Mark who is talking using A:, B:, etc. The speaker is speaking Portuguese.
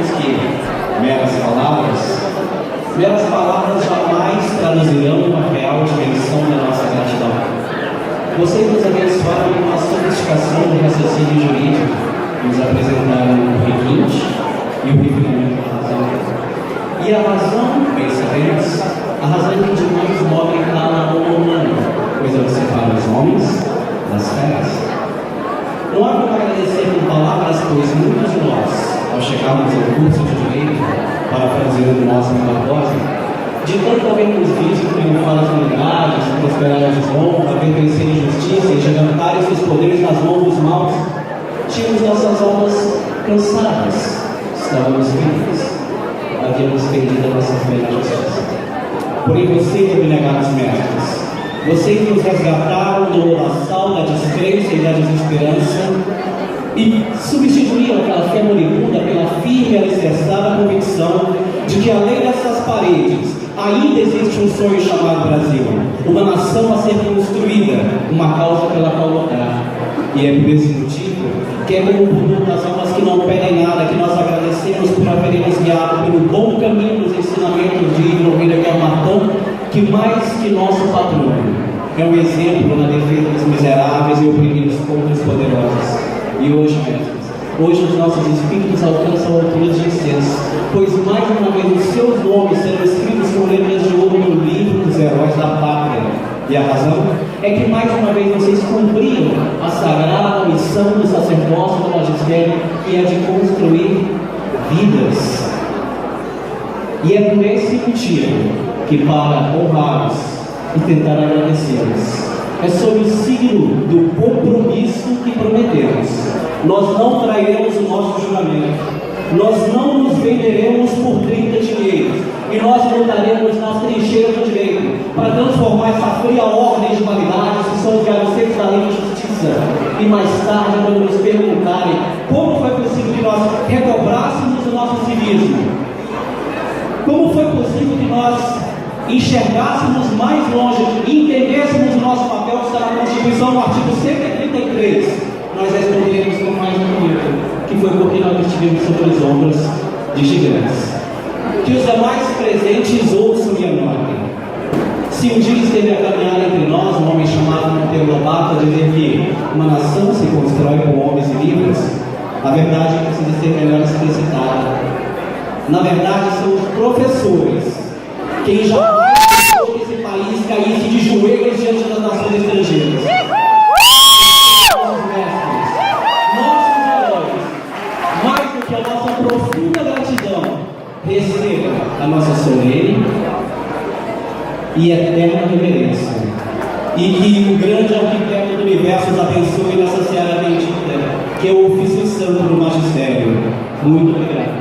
A: sabemos que meras palavras jamais traduzirão uma real dimensão da nossa gratidão. Vocês nos abençoaram com a sofisticação do raciocínio jurídico, nos apresentaram o requinte e o refinamento da razão. E a razão, bem sabemos, a razão é de mais nobre está na alma humana, pois ela separa os homens das feras. Não há como agradecer com palavras, pois muitos de nós, ao chegarmos ao curso de Direito, para fazer o nosso Barbosa, de tanto havermos visto triunfar as unidades, prosperar as desonras, haver vencer a injustiça e gigantarem seus poderes nas mãos dos maus, tínhamos nossas almas cansadas, estávamos felizes, havíamos perdido a nossa fé na justiça. Porém, vocês, abnegados mestres, vocês nos resgataram do lamaçal da descrença e da desesperança e substituíram aquela fé moribunda pela firme e alicerçada convicção de que além dessas paredes ainda existe um sonho chamado Brasil, uma nação a ser construída, uma causa pela qual lutar. E é por esse motivo que é como o produto das almas que não pedem nada, que nós agradecemos por havermos guiado pelo bom caminho dos ensinamentos de Ibrahim Martão, que mais que nosso patrono é um exemplo na defesa dos miseráveis e oprimidos contra os poderosos. E hoje, mestres, hoje os nossos espíritos alcançam alturas de incenso, pois mais uma vez os seus nomes serão escritos com letras de ouro no livro dos heróis da pátria. E a razão é que mais uma vez vocês cumpriram a sagrada missão do sacerdócio do magistério, que é de construir vidas. E é por esse motivo que, para honrá-los e tentar agradecê-los, é sob o signo do compromisso que prometemos. Nós não trairemos o nosso juramento, nós não nos venderemos por 30 dinheiros, e nós lutaremos nas trincheiras do direito para transformar essa fria ordem de validades que são os garanteiros da lei de justiça. E mais tarde, quando nos perguntarem como foi possível que nós recobrássemos o nosso civismo, como foi possível que nós enxergássemos mais longe e entendêssemos o nosso papel que está na Constituição, no artigo 133, nós responderemos com mais bonito, que foi porque nós estivemos sobre os ombros de gigantes. Que os demais presentes ouçam e anotem. Se um dia esteve a caminhar entre nós um homem chamado Monteiro Lobato a dizer que uma nação se constrói com homens e livros, a verdade precisa ser melhor explicitada. Na verdade, são os professores quem jamais deixou que esse país caísse de joelhos diante das nações estrangeiras. Nossos mestres, nossos heróis, mais do que a nossa profunda gratidão, receba a nossa solene e eterna reverência. E que o grande arquiteto do universo os abençoe nessa seara bendita, que é o ofício santo do magistério. Muito obrigado.